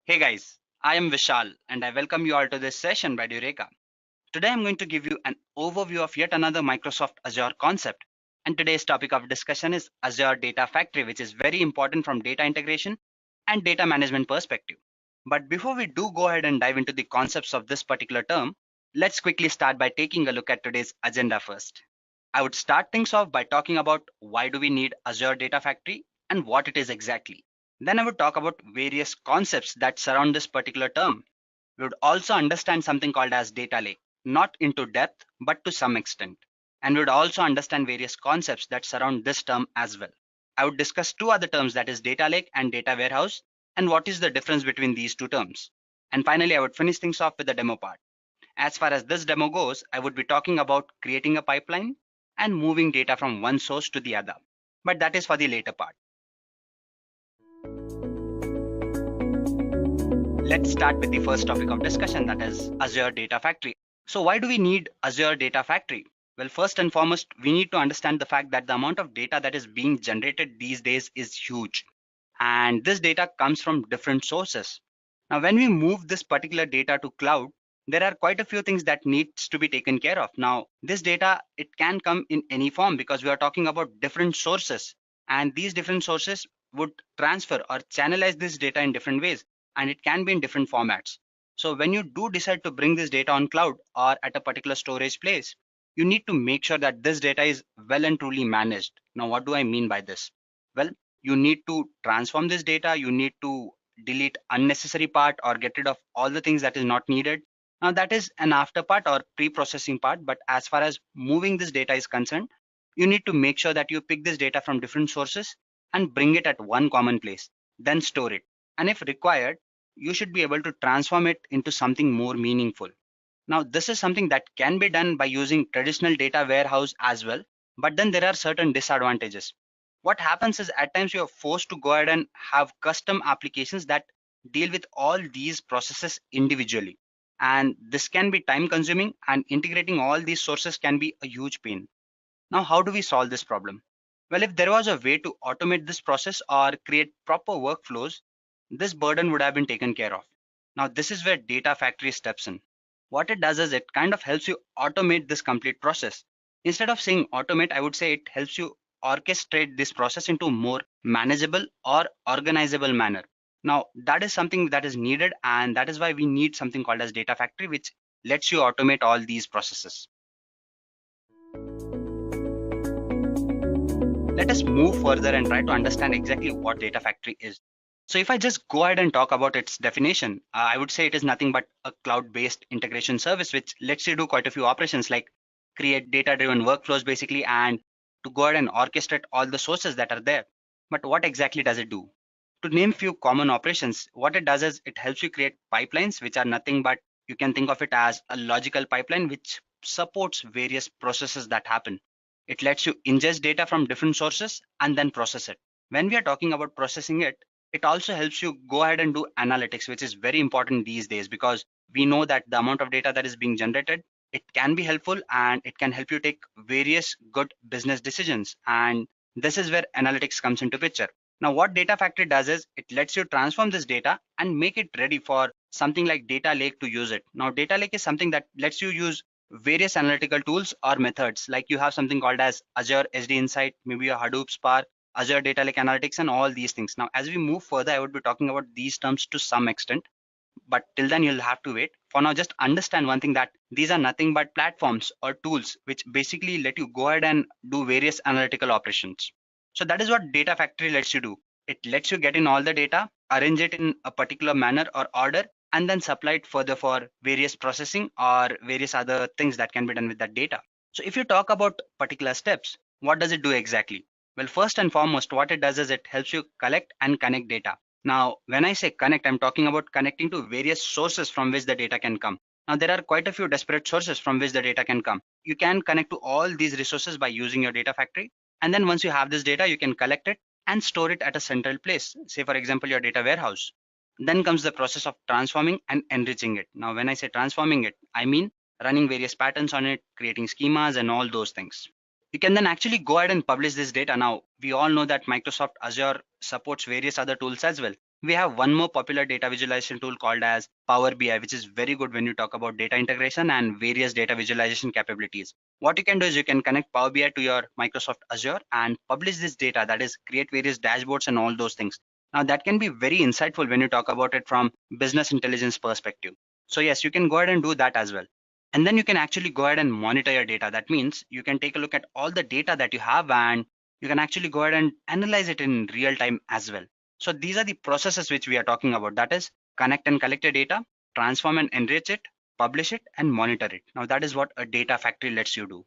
Hey guys, I am Vishal and I welcome you all to this session by Edureka. Today I'm going to give you an overview of yet another Microsoft Azure concept. And today's topic of discussion is Azure Data Factory, which is very important from data integration and data management perspective. But before we do go ahead and dive into the concepts of this particular term, let's quickly start by taking a look at today's agenda first. I would start things off by talking about why do we need Azure Data Factory and what it is exactly. Then I would talk about various concepts that surround this particular term. We would also understand something called as data lake, not into depth, but to some extent. And we would also understand various concepts that surround this term as well. I would discuss two other terms, that is data lake and data warehouse, and what is the difference between these two terms. And finally, I would finish things off with the demo part. As far as this demo goes, I would be talking about creating a pipeline and moving data from one source to the other. But that is for the later part. Let's start with the first topic of discussion, that is Azure Data Factory. So why do we need Azure Data Factory? Well, first and foremost, we need to understand the fact that the amount of data that is being generated these days is huge. And this data comes from different sources. Now, when we move this particular data to cloud, there are quite a few things that needs to be taken care of. Now, this data, it can come in any form because we are talking about different sources. And these different sources would transfer or channelize this data in different ways, and it can be in different formats. So when you do decide to bring this data on cloud or at a particular storage place, you need to make sure that this data is well and truly managed. Now, what do I mean by this? Well, you need to transform this data, you need to delete unnecessary part or get rid of all the things that is not needed. Now that is an after part or pre-processing part, but as far as moving this data is concerned, you need to make sure that you pick this data from different sources and bring it at one common place, then store it. And if required, you should be able to transform it into something more meaningful. Now, this is something that can be done by using traditional data warehouse as well, but then there are certain disadvantages. What happens is at times you are forced to go ahead and have custom applications that deal with all these processes individually. And this can be time consuming, and integrating all these sources can be a huge pain. Now, how do we solve this problem? Well, if there was a way to automate this process or create proper workflows, this burden would have been taken care of. Now, this is where Data Factory steps in. What it does is it kind of helps you automate this complete process. Instead of saying automate, I would say it helps you orchestrate this process into a more manageable or organizable manner. Now, that is something that is needed, and that is why we need something called as Data Factory, which lets you automate all these processes. Let us move further and try to understand exactly what Data Factory is. So if I just go ahead and talk about its definition, I would say it is nothing but a cloud-based integration service which lets you do quite a few operations like create data-driven workflows basically, and to go ahead and orchestrate all the sources that are there. But what exactly does it do? To name few common operations, what it does is it helps you create pipelines which are nothing but, you can think of it as a logical pipeline which supports various processes that happen. It lets you ingest data from different sources and then process it. When we are talking about processing it, it also helps you go ahead and do analytics, which is very important these days because we know that the amount of data that is being generated, it can be helpful and it can help you take various good business decisions. And this is where analytics comes into picture. Now, what Data Factory does is it lets you transform this data and make it ready for something like Data Lake to use it. Now, Data Lake is something that lets you use various analytical tools or methods, like you have something called as Azure SD Insight, maybe a Hadoop Spark, Azure Data Lake Analytics, and all these things. Now, as we move further, I would be talking about these terms to some extent, but till then you'll have to wait. For now, just understand one thing, that these are nothing but platforms or tools which basically let you go ahead and do various analytical operations. So that is what Data Factory lets you do. It lets you get in all the data, arrange it in a particular manner or order, and then supply it further for various processing or various other things that can be done with that data. So if you talk about particular steps, what does it do exactly? Well, first and foremost, what it does is it helps you collect and connect data. Now, when I say connect, I'm talking about connecting to various sources from which the data can come. Now, there are quite a few disparate sources from which the data can come. You can connect to all these resources by using your data factory. And then once you have this data, you can collect it and store it at a central place. Say, for example, your data warehouse. Then comes the process of transforming and enriching it. Now, when I say transforming it, I mean running various patterns on it, creating schemas and all those things. You can then actually go ahead and publish this data. Now, we all know that Microsoft Azure supports various other tools as well. we have one more popular data visualization tool called as Power BI, which is very good when you talk about data integration and various data visualization capabilities. What you can do is you can connect Power BI to your Microsoft Azure and publish this data, that is create various dashboards and all those things. Now that can be very insightful when you talk about it from business intelligence perspective. So yes, you can go ahead and do that as well. And then you can actually go ahead and monitor your data. That means you can take a look at all the data that you have and you can actually go ahead and analyze it in real time as well. So these are the processes which we are talking about. That is connect and collect your data, transform and enrich it, publish it, and monitor it. Now that is what a data factory lets you do.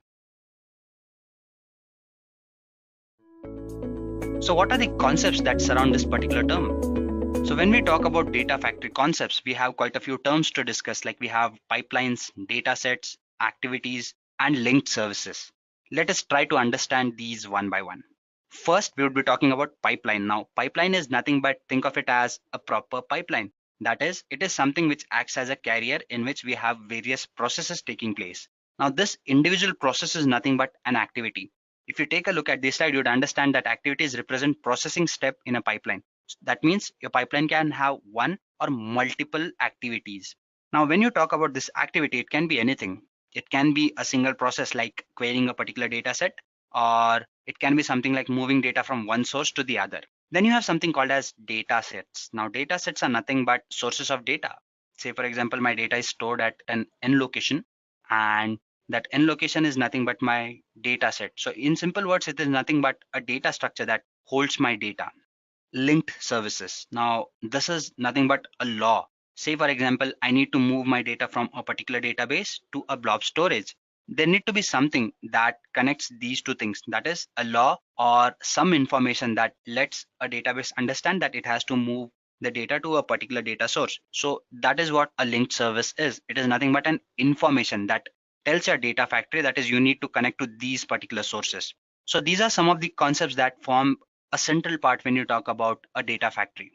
So what are the concepts that surround this particular term? So when we talk about data factory concepts, we have quite a few terms to discuss, like we have pipelines, data sets, activities, and linked services. Let us try to understand these one by one. First, we would be talking about pipeline. Now, pipeline is nothing but think of it as a proper pipeline. That is, it is something which acts as a carrier in which we have various processes taking place. Now, this individual process is nothing but an activity. If you take a look at this slide, you would understand that activities represent processing step in a pipeline. That means your pipeline can have one or multiple activities. Now, when you talk about this activity, it can be anything. It can be a single process like querying a particular data set, or it can be something like moving data from one source to the other. Then you have something called as data sets. Now, data sets are nothing but sources of data. Say, for example, my data is stored at an N location, and that N location is nothing but my data set. So in simple words, it is nothing but a data structure that holds my data. Linked services. Now, this is nothing but a law. Say, for example, I need to move my data from a particular database to a blob storage. There need to be something that connects these two things. That is a law or some information that lets a database understand that it has to move the data to a particular data source. So that is what a linked service is. It is nothing but an information that tells your data factory that is you need to connect to these particular sources. So these are some of the concepts that form a central part when you talk about a data factory.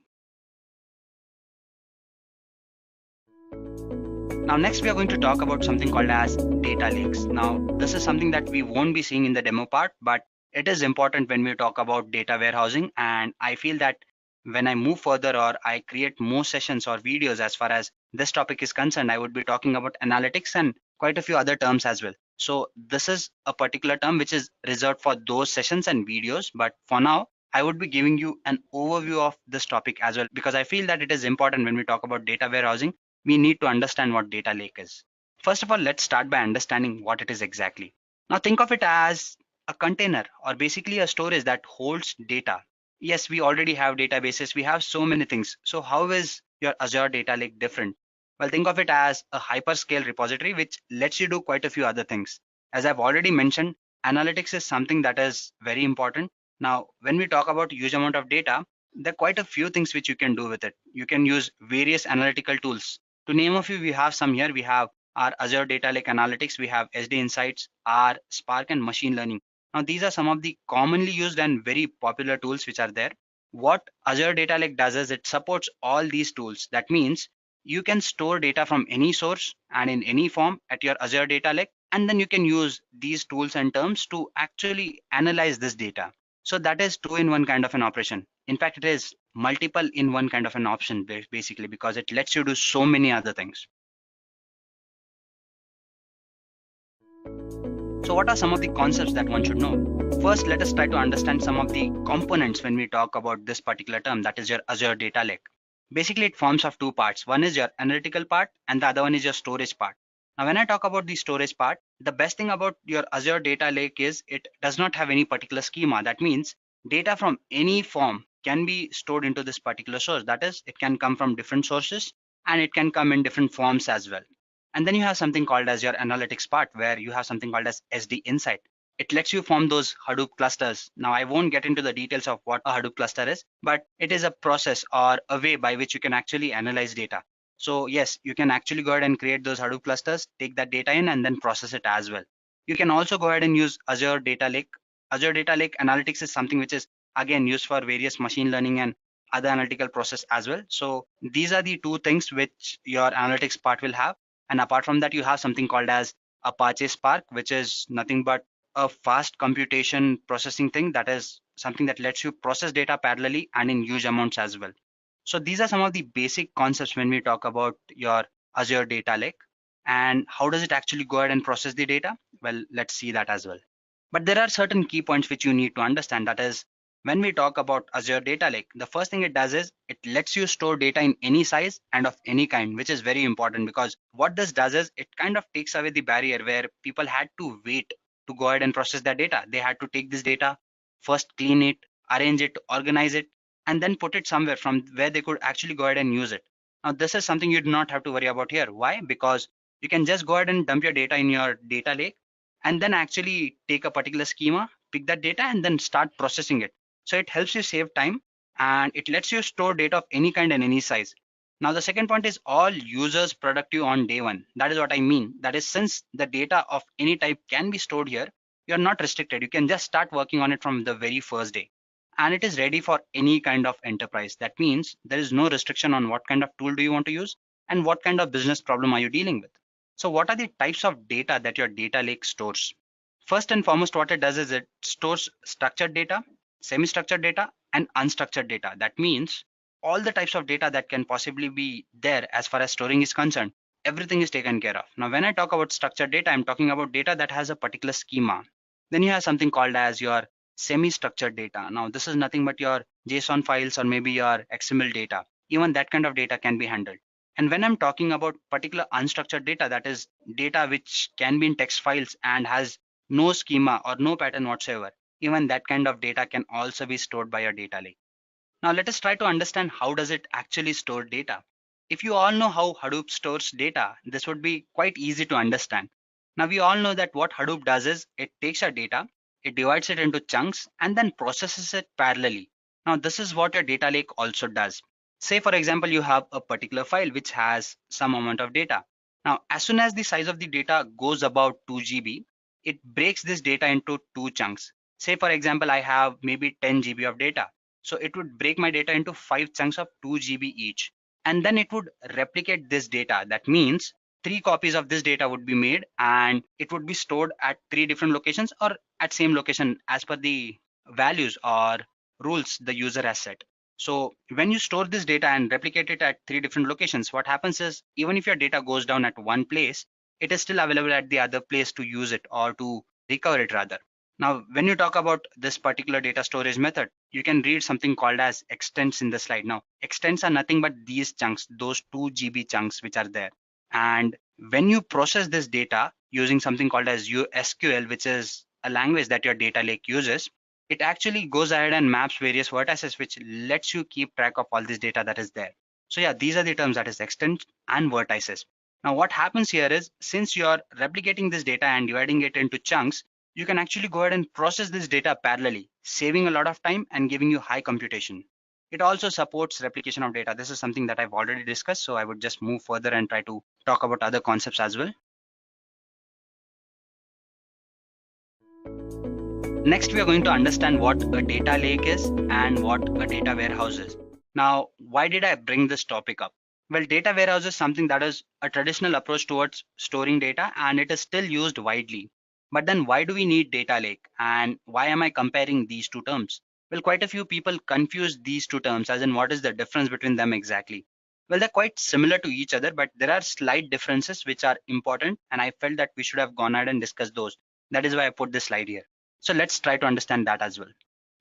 Now next we are going to talk about something called as data lakes. Now this is something that we won't be seeing in the demo part, but it is important when we talk about data warehousing, and I feel that when I move further or I create more sessions or videos as far as this topic is concerned, I would be talking about analytics and quite a few other terms as well. So this is a particular term which is reserved for those sessions and videos, but for now I would be giving you an overview of this topic as well, because I feel that it is important when we talk about data warehousing, we need to understand what data lake is. First of all, let's start by understanding what it is exactly. Now think of it as a container or basically a storage that holds data. Yes, we already have databases, we have so many things. So how is your Azure Data Lake different? Well, think of it as a hyperscale repository which lets you do quite a few other things. As I've already mentioned, analytics is something that is very important. Now, when we talk about huge amount of data, there are quite a few things which you can do with it. You can use various analytical tools. To name a few, we have some here. We have our Azure Data Lake Analytics, we have SD Insights, R, Spark, and machine learning. Now, these are some of the commonly used and very popular tools which are there. What Azure Data Lake does is it supports all these tools. That means you can store data from any source and in any form at your Azure Data Lake, and then you can use these tools and terms to actually analyze this data. So that is two in one kind of an operation. In fact, it is multiple in one kind of an option basically, because it lets you do so many other things. So what are some of the concepts that one should know? First, let us try to understand some of the components when we talk about this particular term, that is your Azure Data Lake. Basically, it forms of two parts. One is your analytical part and the other one is your storage part. Now, when I talk about the storage part, the best thing about your Azure Data Lake is it does not have any particular schema. That means data from any form can be stored into this particular source. That is, it can come from different sources and it can come in different forms as well. And then you have something called as your analytics part, where you have something called as SD Insight. It lets you form those Hadoop clusters. Now, I won't get into the details of what a Hadoop cluster is, but it is a process or a way by which you can actually analyze data. So yes, you can actually go ahead and create those Hadoop clusters, take that data in and then process it as well. You can also go ahead and use Azure Data Lake. Azure Data Lake Analytics is something which is again used for various machine learning and other analytical process as well. So these are the two things which your analytics part will have. And apart from that, you have something called as Apache Spark, which is nothing but a fast computation processing thing. That is something that lets you process data parallelly and in huge amounts as well. So these are some of the basic concepts when we talk about your Azure Data Lake. And how does it actually go ahead and process the data? Well, let's see that as well. But there are certain key points which you need to understand. That is, when we talk about Azure Data Lake, the first thing it does is it lets you store data in any size and of any kind, which is very important, because what this does is it kind of takes away the barrier where people had to wait to go ahead and process their data. They had to take this data, first clean it, arrange it, organize it, and then put it somewhere from where they could actually go ahead and use it. Now, this is something you do not have to worry about here. Why? Because you can just go ahead and dump your data in your data lake and then actually take a particular schema, pick that data, and then start processing it. So it helps you save time and it lets you store data of any kind and any size. Now, the second point is all users productive on day one. That is what I mean. That is, since the data of any type can be stored here, you're not restricted. You can just start working on it from the very first day. And it is ready for any kind of enterprise. That means there is no restriction on what kind of tool do you want to use and what kind of business problem are you dealing with. So what are the types of data that your data lake stores? First and foremost, what it does is it stores structured data, semi-structured data, and unstructured data. That means all the types of data that can possibly be there as far as storing is concerned, everything is taken care of. Now, when I talk about structured data, I'm talking about data that has a particular schema. Then you have something called as your semi-structured data. Now, this is nothing but your JSON files or maybe your XML data. Even that kind of data can be handled. And when I'm talking about particular unstructured data, that is data which can be in text files and has no schema or no pattern whatsoever, even that kind of data can also be stored by your data lake. Now let us try to understand how does it actually store data. If you all know how Hadoop stores data, this would be quite easy to understand. Now we all know that what Hadoop does is it takes your data, it divides it into chunks and then processes it parallelly. Now this is what your data lake also does. Say for example, you have a particular file which has some amount of data. Now as soon as the size of the data goes about 2 GB, it breaks this data into two chunks. Say for example, I have maybe 10 GB of data. So it would break my data into 5 chunks of 2 GB each. And then it would replicate this data. That means 3 copies of this data would be made and it would be stored at 3 different locations or at same location as per the values or rules the user has set. So when you store this data and replicate it at 3 different locations, what happens is even if your data goes down at one place, it is still available at the other place to use it or to recover it rather. Now, when you talk about this particular data storage method, you can read something called as extents in the slide. Now, extents are nothing but these chunks, those 2 GB chunks which are there. And when you process this data using something called as SQL, which is a language that your data lake uses, it actually goes ahead and maps various vertices, which lets you keep track of all this data that is there. So yeah, these are the terms, that is extents and vertices. Now, what happens here is since you're replicating this data and dividing it into chunks, you can actually go ahead and process this data parallelly, saving a lot of time and giving you high computation. It also supports replication of data. This is something that I've already discussed, so I would just move further and try to talk about other concepts as well. Next, we are going to understand what a data lake is and what a data warehouse is. Now, why did I bring this topic up? Well, data warehouse is something that is a traditional approach towards storing data and it is still used widely. But then why do we need data lake and why am I comparing these two terms? Well, quite a few people confuse these two terms as in what is the difference between them exactly. Well, they're quite similar to each other, but there are slight differences which are important and I felt that we should have gone ahead and discussed those. That is why I put this slide here. So let's try to understand that as well.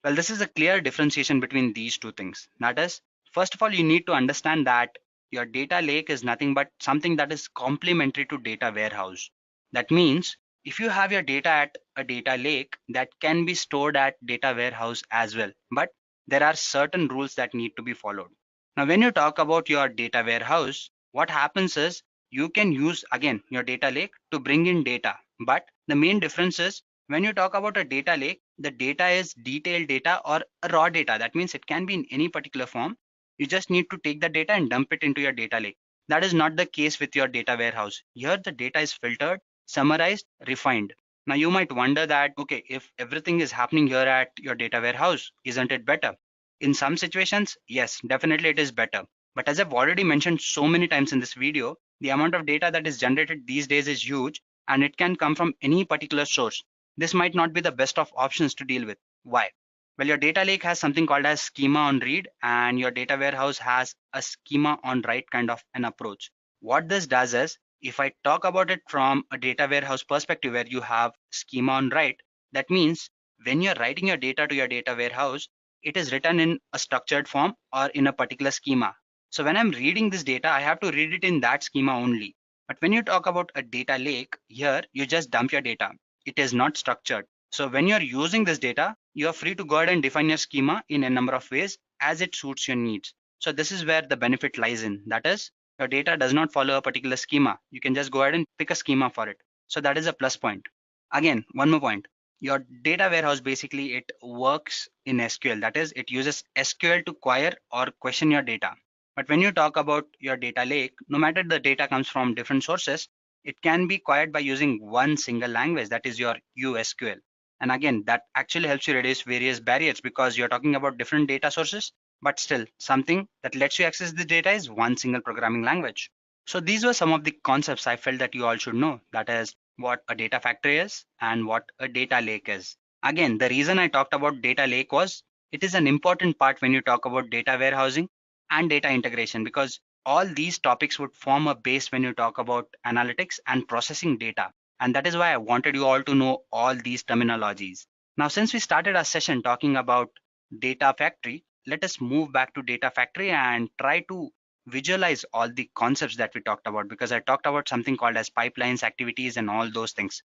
Well, this is a clear differentiation between these two things. That is, first of all, you need to understand that your data lake is nothing but something that is complementary to data warehouse. That means if you have your data at a data lake, that can be stored at data warehouse as well. But there are certain rules that need to be followed. Now, when you talk about your data warehouse, what happens is you can use again your data lake to bring in data. But the main difference is when you talk about a data lake, the data is detailed data or a raw data. That means it can be in any particular form. You just need to take the data and dump it into your data lake. That is not the case with your data warehouse. Here the data is filtered, summarized, refined. Now you might wonder that, okay, if everything is happening here at your data warehouse, isn't it better? In some situations, yes, definitely it is better. But as I've already mentioned so many times in this video, the amount of data that is generated these days is huge and it can come from any particular source. This might not be the best of options to deal with. Why? Well, your data lake has something called as schema on read, and your data warehouse has a schema on write kind of an approach. What this does is, if I talk about it from a data warehouse perspective where you have schema on write, that means when you're writing your data to your data warehouse, it is written in a structured form or in a particular schema. So when I'm reading this data, I have to read it in that schema only. But when you talk about a data lake, here you just dump your data. It is not structured. So when you're using this data, you are free to go ahead and define your schema in a number of ways as it suits your needs. So this is where the benefit lies in. That is, your data does not follow a particular schema. You can just go ahead and pick a schema for it. So that is a plus point. Again, one more point. Your data warehouse basically it works in SQL. That is, it uses SQL to query or question your data. But when you talk about your data lake, no matter the data comes from different sources, it can be queried by using one single language, that is your USQL. And again, that actually helps you reduce various barriers because you're talking about different data sources, but still something that lets you access the data is one single programming language. So these were some of the concepts I felt that you all should know. That is what a data factory is and what a data lake is. Again, the reason I talked about data lake was it is an important part when you talk about data warehousing and data integration, because all these topics would form a base when you talk about analytics and processing data. And that is why I wanted you all to know all these terminologies. Now, since we started our session talking about data factory, let us move back to data factory and try to visualize all the concepts that we talked about, because I talked about something called as pipelines, activities, and all those things.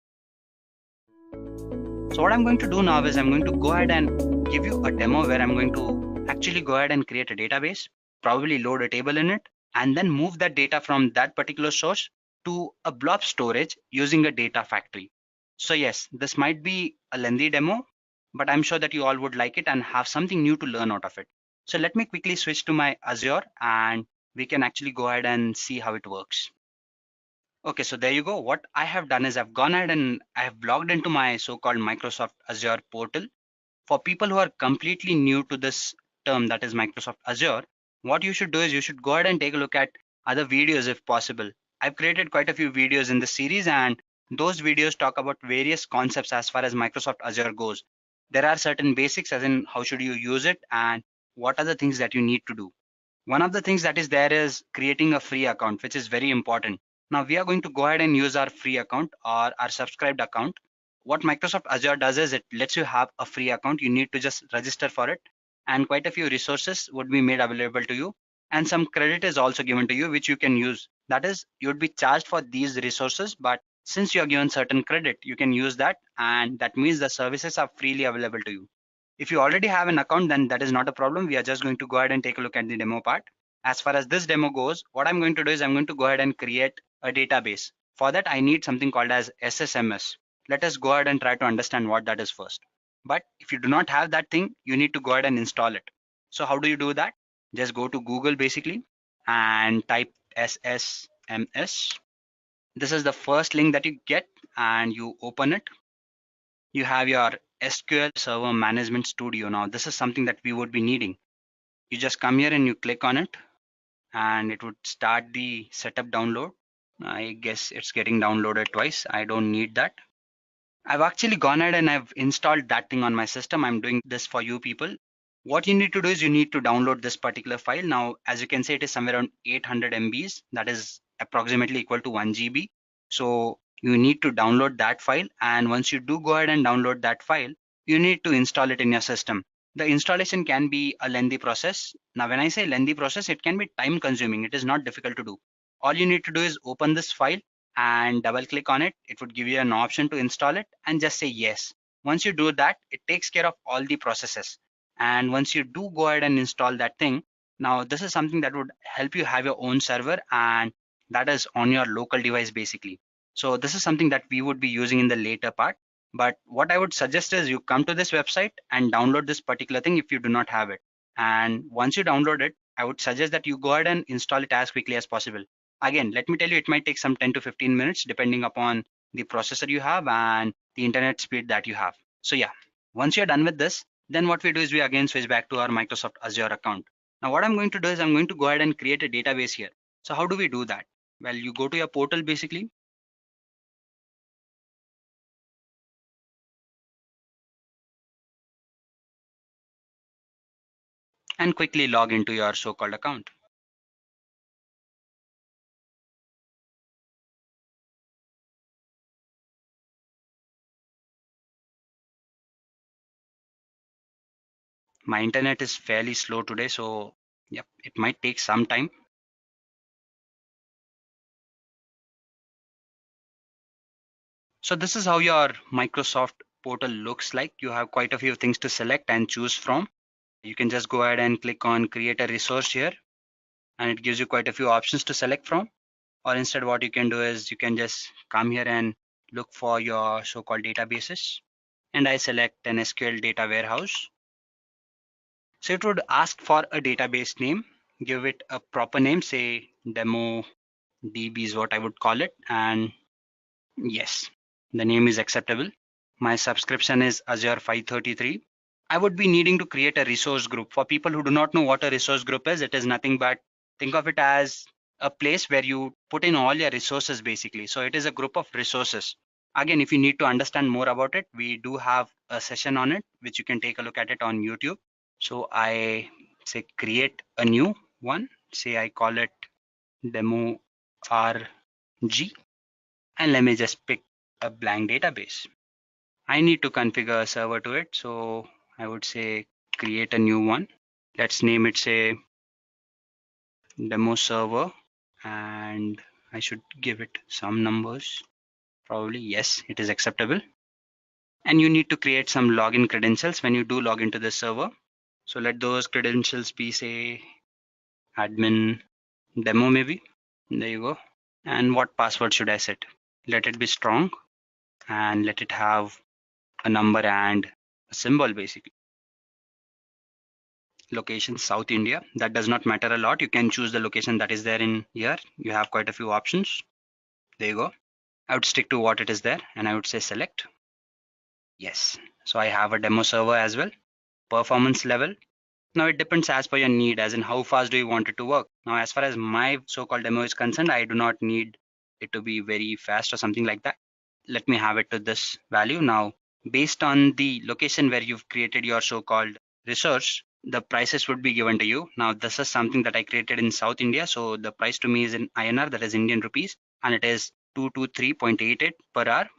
So what I'm going to do now is I'm going to go ahead and give you a demo where I'm going to actually go ahead and create a database, probably load a table in it, and then move that data from that particular source to a blob storage using a data factory. So yes, this might be a lengthy demo, but I'm sure that you all would like it and have something new to learn out of it. So let me quickly switch to my Azure and we can actually go ahead and see how it works. Okay, so there you go. What I have done is I've gone ahead and I have logged into my so-called Microsoft Azure portal. For people who are completely new to this term, that is Microsoft Azure, what you should do is you should go ahead and take a look at other videos if possible. I've created quite a few videos in this series, and those videos talk about various concepts as far as Microsoft Azure goes. There are certain basics as in how should you use it and what are the things that you need to do. One of the things that is there is creating a free account, which is very important. Now we are going to go ahead and use our free account or our subscribed account. What Microsoft Azure does is it lets you have a free account. You need to just register for it, and quite a few resources would be made available to you. And some credit is also given to you, which you can use. That is, you would be charged for these resources, but since you are given certain credit, you can use that, and that means the services are freely available to you. If you already have an account, then that is not a problem. We are just going to go ahead and take a look at the demo part. As far as this demo goes, what I'm going to do is I'm going to go ahead and create a database. For that, I need something called as SSMS. Let us go ahead and try to understand what that is first. But if you do not have that thing, you need to go ahead and install it. So how do you do that? Just go to Google basically and type SSMS. This is the first link that you get and you open it. You have your SQL Server Management Studio. Now, this is something that we would be needing. You just come here and you click on it and it would start the setup download. I guess it's getting downloaded twice. I don't need that. I've actually gone ahead and I've installed that thing on my system. I'm doing this for you people. What you need to do is you need to download this particular file. Now, as you can see, it is somewhere around 800 MBs. That is approximately equal to 1 GB. So you need to download that file. And once you do go ahead and download that file, you need to install it in your system. The installation can be a lengthy process. Now, when I say lengthy process, it can be time consuming. It is not difficult to do. All you need to do is open this file and double click on it. It would give you an option to install it and just say yes. Once you do that, it takes care of all the processes. And once you do go ahead and install that thing, now this is something that would help you have your own server, and that is on your local device basically. So this is something that we would be using in the later part. But what I would suggest is you come to this website and download this particular thing if you do not have it. And once you download it, I would suggest that you go ahead and install it as quickly as possible. Again, let me tell you, it might take some 10 to 15 minutes depending upon the processor you have and the internet speed that you have. So yeah, once you're done with this, then what we do is we again switch back to our Microsoft Azure account. Now what I'm going to do is I'm going to go ahead and create a database here. So how do we do that? Well, you go to your portal basically. and quickly log into your so-called account. My internet is fairly slow today, so yep, it might take some time. So this is how your Microsoft portal looks like. You have quite a few things to select and choose from. You can just go ahead and click on create a resource here, and it gives you quite a few options to select from. Or instead, what you can do is you can just come here and look for your so-called databases. And I select an SQL data warehouse. So it would ask for a database name, give it a proper name, say demo DB is what I would call it. And yes, the name is acceptable. My subscription is Azure 533. I would be needing to create a resource group. For people who do not know what a resource group is, it is nothing but think of it as a place where you put in all your resources basically. So it is a group of resources. Again, if you need to understand more about it, we do have a session on it, which you can take a look at it on YouTube. So I say create a new one. Say I call it demo RG, and let me just pick a blank database. I need to configure a server to it. So I would say create a new one. Let's name it say demo server, and I should give it some numbers. Probably yes, it is acceptable. And you need to create some login credentials when you do log into the server. So let those credentials be say admin demo maybe. There you go. And what password should I set? Let it be strong and let it have a number and a symbol basically. Location South India. That does not matter a lot. You can choose the location that is there in here. You have quite a few options. There you go. I would stick to what it is there and I would say select. Yes. So I have a demo server as well. Performance level. Now it depends as per your need, as in how fast do you want it to work. Now, as far as my so-called demo is concerned, I do not need it to be very fast or something like that. Let me have it to this value. Now, based on the location where you've created your so-called resource, the prices would be given to you. Now, this is something that I created in South India. So the price to me is in INR, that is Indian rupees, and it is 223.88 per hour.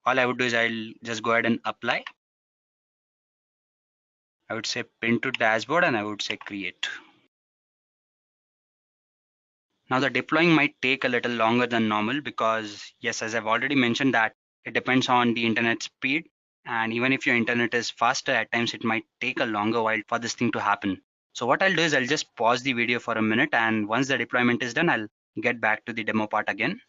All I would do is I'll just go ahead and apply. I would say pin to dashboard and I would say create. Now the deploying might take a little longer than normal because yes, as I've already mentioned that it depends on the internet speed. And even if your internet is faster, at times it might take a longer while for this thing to happen. So what I'll do is I'll just pause the video for a minute, and once the deployment is done, I'll get back to the demo part again.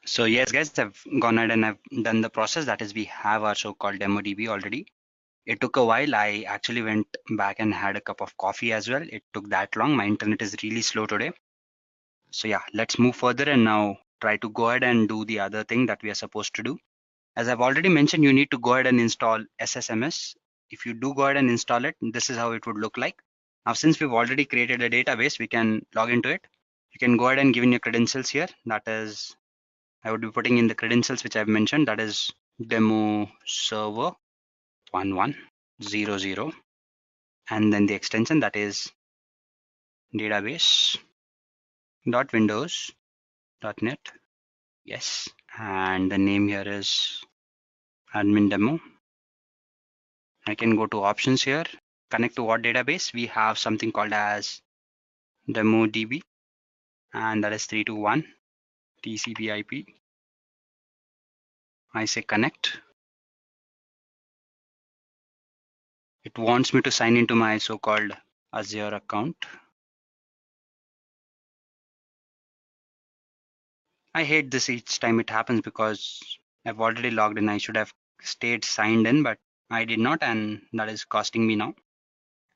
So yes, guys, I've gone ahead and I've done the process. That is, we have our so-called demo DB already. It took a while. I actually went back and had a cup of coffee as well. It took that long. My internet is really slow today. So yeah, let's move further and now try to go ahead and do the other thing that we are supposed to do. As I've already mentioned, you need to go ahead and install SSMS. If you do go ahead and install it, this is how it would look like. Now, since we've already created a database, we can log into it. You can go ahead and give in your credentials here. That is, I would be putting in the credentials which I've mentioned. That is demo server 1100, and then the extension that is database dot windows dot net. Yes, and the name here is admin demo. I can go to options here, connect to what database. We have something called as demo DB, and that is 321 TCP IP. I say connect. It wants me to sign into my so-called Azure account. I hate this each time it happens because I've already logged in. I should have stayed signed in, but I did not, and that is costing me now.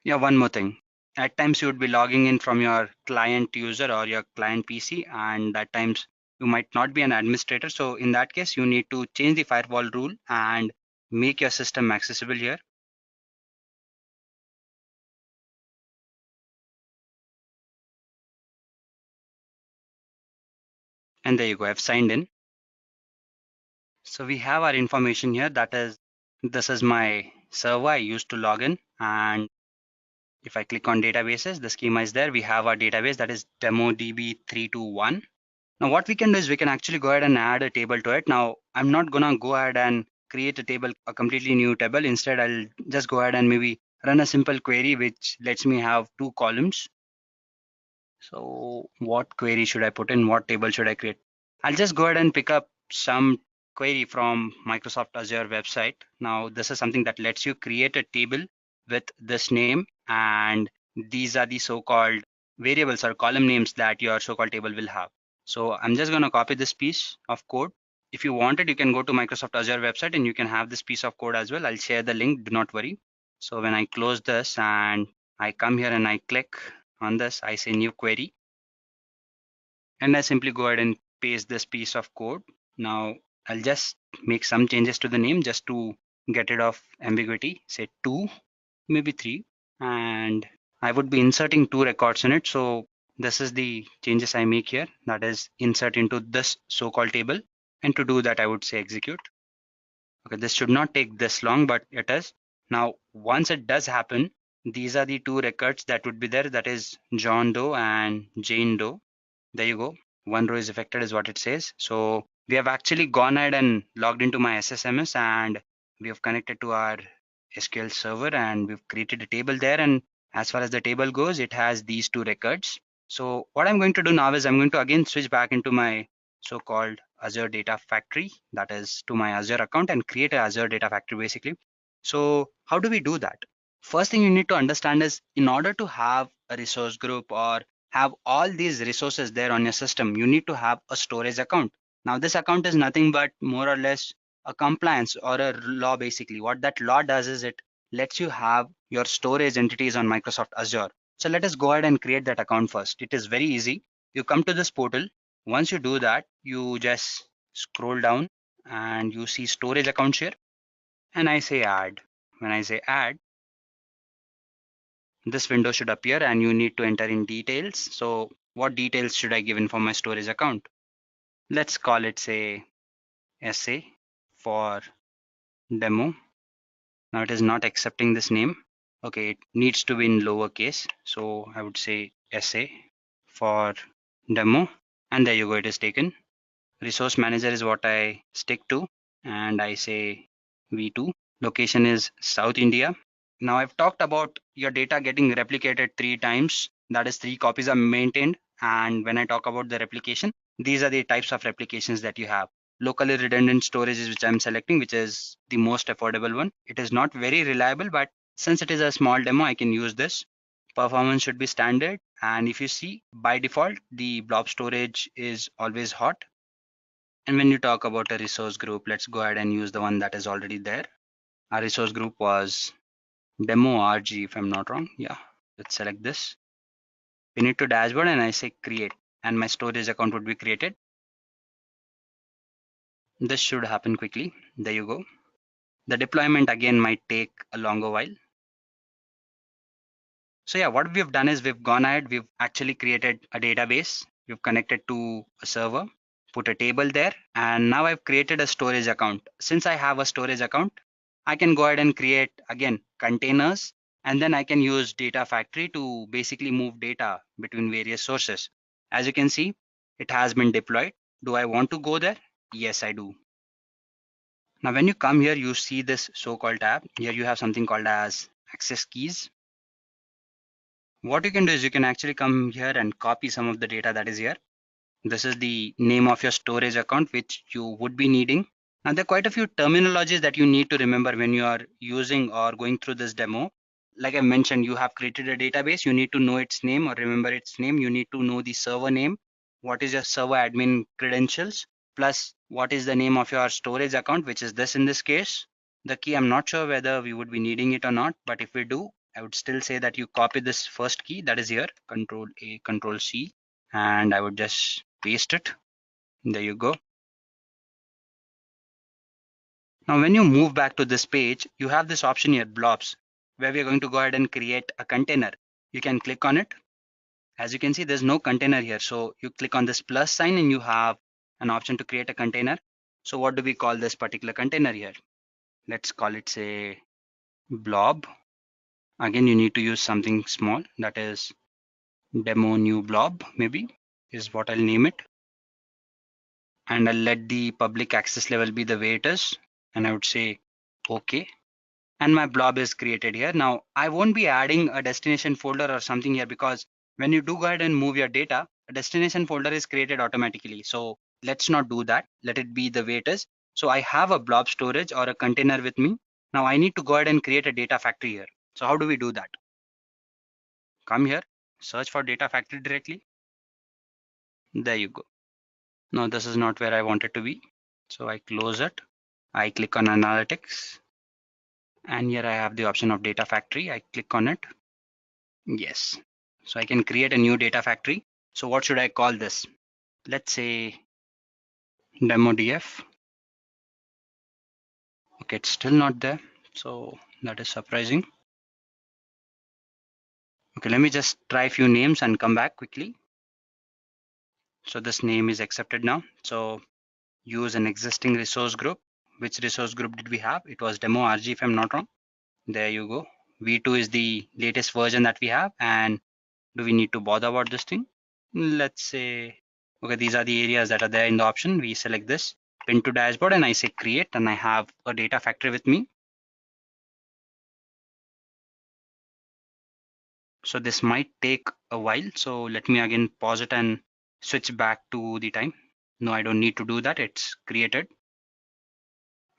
Yeah, one more thing. At times you would be logging in from your client user or your client PC, and at times you might not be an administrator. So in that case, you need to change the firewall rule and make your system accessible here. And there you go, I've signed in. So we have our information here. That is, this is my server I used to log in, And if I click on databases, the schema is there. We have our database that is DemoDB321. Now what we can do is we can actually go ahead and add a table to it. Now I'm not gonna go ahead and create a table, a completely new table. Instead, I'll just go ahead and maybe run a simple query which lets me have 2 columns. So what query should I put in? What table should I create? I'll just go ahead and pick up some query from Microsoft Azure website. Now this is something that lets you create a table with this name, and these are the so-called variables or column names that your so-called table will have. So I'm just going to copy this piece of code. If you want it, you can go to Microsoft Azure website and you can have this piece of code as well. I'll share the link, do not worry. So when I close this and I come here and I click on this, I say new query, and I simply go ahead and paste this piece of code. Now I'll just make some changes to the name just to get rid of ambiguity, say 2, maybe 3, and I would be inserting 2 records in it. So this is the changes I make here, that is insert into this so-called table, and to do that I would say execute. Okay, this should not take this long, but it is. Now once it does happen, these are the 2 records that would be there, that is John Doe and Jane Doe. There you go. 1 row is affected is what it says. So we have actually gone ahead and logged into my SSMS, and we have connected to our SQL server, and we've created a table there. And as far as the table goes, it has these 2 records. So what I'm going to do now is I'm going to again switch back into my so-called Azure Data Factory, that is to my Azure account, and create a Azure Data Factory basically. So how do we do that? First thing you need to understand is, in order to have a resource group or have all these resources there on your system, you need to have a storage account. Now this account is nothing but more or less a compliance or a law basically. What that law does is it lets you have your storage entities on Microsoft Azure. So let us go ahead and create that account first. It is very easy. You come to this portal. Once you do that, you just scroll down and you see storage accounts here, and I say add. When I say add, this window should appear and you need to enter in details. So what details should I give in for my storage account? Let's call it say SA for demo. Now it is not accepting this name. Okay, it needs to be in lowercase. So I would say SA for demo, and there you go, it is taken. Resource manager is what I stick to, and I say V2. Location is South India. Now I've talked about your data getting replicated 3 times, that is 3 copies are maintained. And when I talk about the replication, these are the types of replications that you have. Locally redundant storage is which I'm selecting, which is the most affordable one. It is not very reliable, but since it is a small demo, I can use this. Performance should be standard. And if you see, by default, the blob storage is always hot. And when you talk about a resource group, let's go ahead and use the one that is already there. Our resource group was demo RG, if I'm not wrong. Yeah, let's select this. Pin it to dashboard and I say create, and my storage account would be created. This should happen quickly. There you go. The deployment again might take a longer while. So yeah, what we've done is we've gone ahead, we've actually created a database. We've connected to a server, put a table there, and now I've created a storage account. Since I have a storage account, I can go ahead and create again containers, and then I can use Data Factory to basically move data between various sources. As you can see, it has been deployed. Do I want to go there? Yes, I do. Now, when you come here, you see this so-called tab. Here you have something called as access keys. What you can do is you can actually come here and copy some of the data that is here. This is the name of your storage account, which you would be needing. Now, there are quite a few terminologies that you need to remember when you are using or going through this demo. Like I mentioned, you have created a database. You need to know its name or remember its name. You need to know the server name. What is your server admin credentials? Plus, what is the name of your storage account, which is this in this case. The key, I'm not sure whether we would be needing it or not, but if we do, I would still say that you copy this first key that is here, Control A, Control C, and I would just paste it. There you go. Now, when you move back to this page, you have this option here, Blobs, where we are going to go ahead and create a container. You can click on it. As you can see, there's no container here. So you click on this plus sign and you have an option to create a container. So what do we call this particular container here? Let's call it say blob. Again, you need to use something small, that is demo new blob, maybe is what I'll name it. And I'll let the public access level be the way it is. And I would say, okay. And my blob is created here. Now, I won't be adding a destination folder or something here, because when you do go ahead and move your data, a destination folder is created automatically. So let's not do that. Let it be the way it is. So I have a blob storage or a container with me. Now I need to go ahead and create a data factory here. So how do we do that? Come here, search for data factory directly. There you go. Now this is not where I want it to be. So I close it. I click on analytics. And here I have the option of data factory. I click on it. Yes. So I can create a new data factory. So what should I call this? Let's say demo df. Okay, it's still not there. So that is surprising. Okay, let me just try a few names and come back quickly. So this name is accepted now. So use an existing resource group. Which resource group did we have? It was demo RG if I'm not wrong. There you go. V2 is the latest version that we have. And do we need to bother about this thing? Let's say, okay, these are the areas that are there in the option. We select this, pin to dashboard, and I say create, and I have a data factory with me. So this might take a while. So let me again pause it and switch back to the time. No, I don't need to do that. It's created.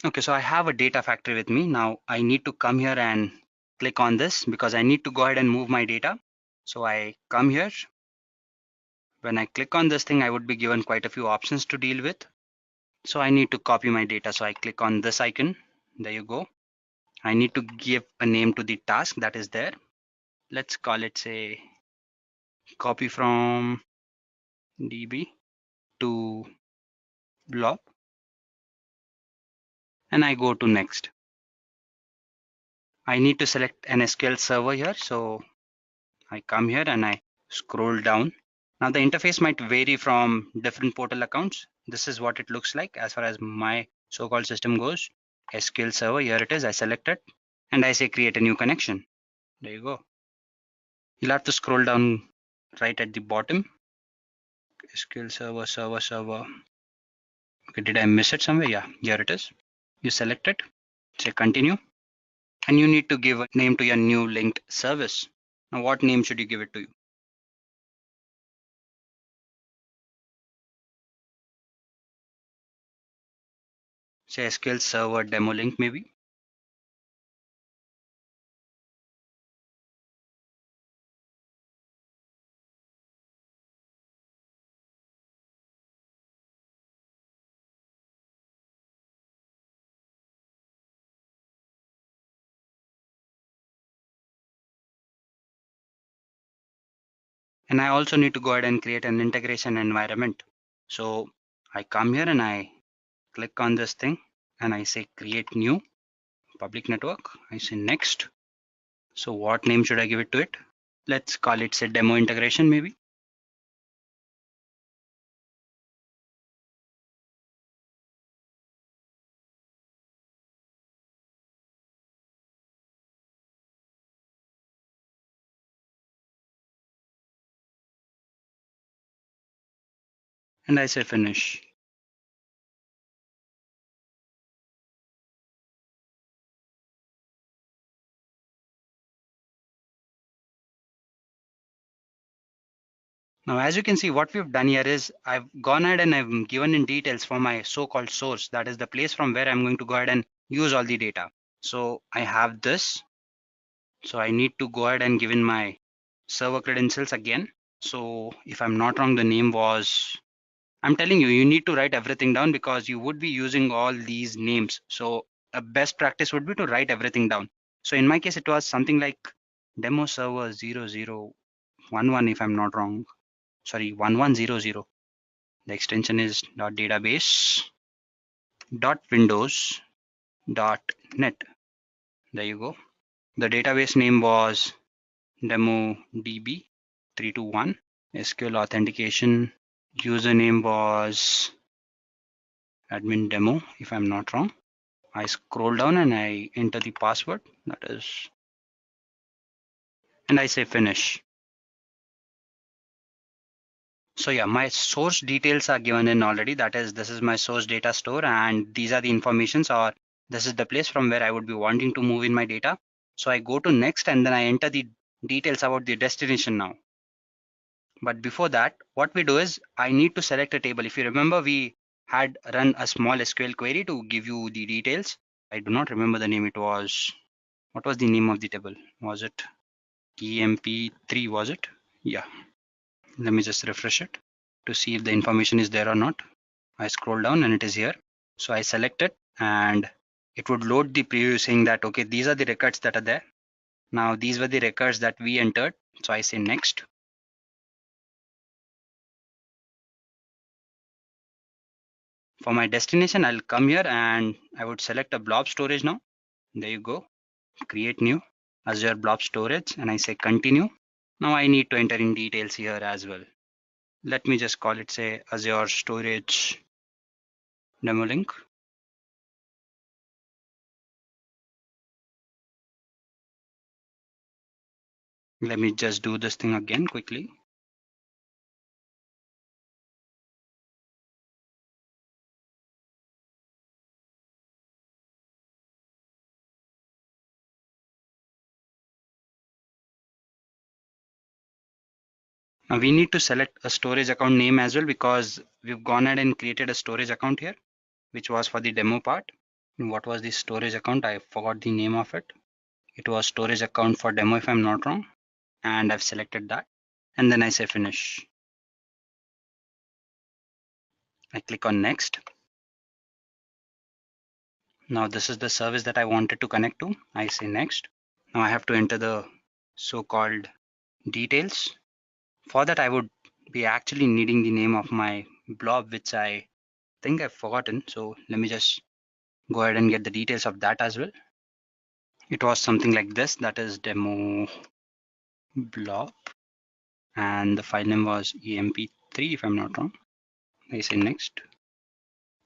Okay, so I have a data factory with me. Now I need to come here and click on this because I need to go ahead and move my data. So I come here. When I click on this thing, I would be given quite a few options to deal with. So I need to copy my data. So I click on this icon. There you go. I need to give a name to the task that is there. Let's call it, say, copy from DB to blob. And I go to next. I need to select an SQL server here. So I come here and I scroll down. Now the interface might vary from different portal accounts. This is what it looks like as far as my so-called system goes. SQL server, here it is. I select it and I say create a new connection. There you go. You'll have to scroll down right at the bottom. SQL server, server. Okay, did I miss it somewhere? Yeah, here it is. You select it, say continue, and you need to give a name to your new linked service. Now, what name should you give it to? Say SQL server demo link maybe. And I also need to go ahead and create an integration environment. So I come here and I click on this thing and I say create new public network. I say next. So what name should I give it to it? Let's call it, say, demo integration maybe. And I say finish. Now, as you can see, what we've done here is I've gone ahead and I've given in details for my so-called source. That is the place from where I'm going to go ahead and use all the data. So I have this. So I need to go ahead and give in my server credentials again. So if I'm not wrong, the name was, I'm telling you, you need to write everything down because you would be using all these names. So a best practice would be to write everything down. So in my case, it was something like demo server 0011, if I'm not wrong. Sorry, 1100. The extension is .database .windows .net. There you go. The database name was demo db 321. SQL authentication username was admin demo, if I'm not wrong. I scroll down and I enter the password. That is and I say finish. So yeah, my source details are given in already. That is, this is my source data store, and these are the informations, or this is the place from where I would be wanting to move in my data. So I go to next, and then I enter the details about the destination now. But before that, what we do is I need to select a table. If you remember, we had run a small SQL query to give you the details. I do not remember the name. It was, what was the name of the table? Was it EMP3? Was it? Yeah. Let me just refresh it to see if the information is there or not. I scroll down and it is here. So I select it and it would load the preview saying that, okay, these are the records that are there. Now these were the records that we entered. So I say next. For my destination, I'll come here and I would select a blob storage now. There you go. Create new Azure blob storage and I say continue. Now I need to enter in details here as well. Let me just call it, say, Azure storage demo link. Let me just do this thing again quickly. Now we need to select a storage account name as well, because we've gone ahead and created a storage account here, which was for the demo part. And what was the storage account? I forgot the name of it. It was storage account for demo, if I'm not wrong. And I've selected that. And then I say finish. I click on next. Now this is the service that I wanted to connect to. I say next. Now I have to enter the so-called details. For that, I would be actually needing the name of my blob, which I think I've forgotten. So let me just go ahead and get the details of that as well. It was something like this, that is demo blob, and the file name was emp3, if I'm not wrong. I say next.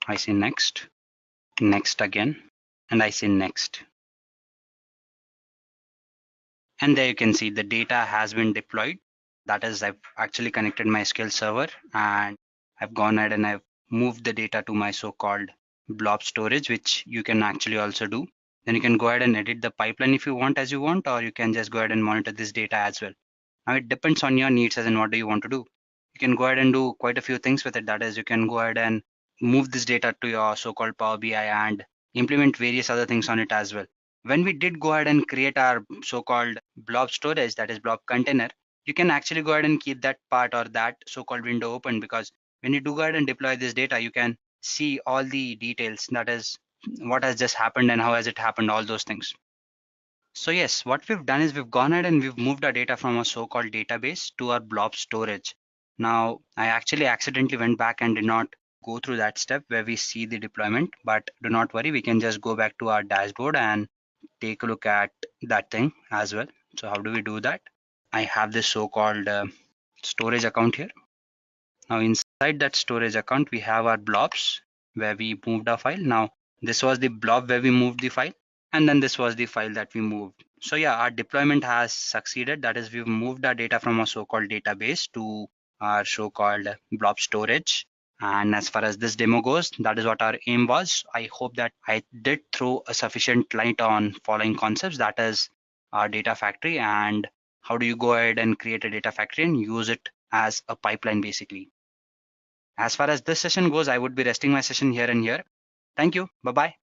I say next. Next again, and I say next. And there you can see the data has been deployed. That is, I've actually connected my SQL server and I've gone ahead and I've moved the data to my so-called blob storage, which you can actually also do. Then you can go ahead and edit the pipeline if you want, as you want, or you can just go ahead and monitor this data as well. Now it depends on your needs as in what do you want to do. You can go ahead and do quite a few things with it. That is, you can go ahead and move this data to your so-called Power BI and implement various other things on it as well. When we did go ahead and create our so-called blob storage, that is blob container, you can actually go ahead and keep that part or that so-called window open, because when you do go ahead and deploy this data, you can see all the details, that is what has just happened and how has it happened, all those things. So yes, what we've done is we've gone ahead and we've moved our data from a so-called database to our blob storage. Now, I actually accidentally went back and did not go through that step where we see the deployment, but do not worry, we can just go back to our dashboard and take a look at that thing as well. So how do we do that? I have this so-called storage account here. Now inside that storage account, we have our blobs where we moved our file. Now this was the blob where we moved the file, and then this was the file that we moved. So yeah, our deployment has succeeded. That is, we've moved our data from a so-called database to our so-called blob storage. And as far as this demo goes, that is what our aim was. I hope that I did throw a sufficient light on following concepts, that is our data factory and how do you go ahead and create a data factory and use it as a pipeline basically. As far as this session goes, I would be resting my session here and here. Thank you. Bye-bye.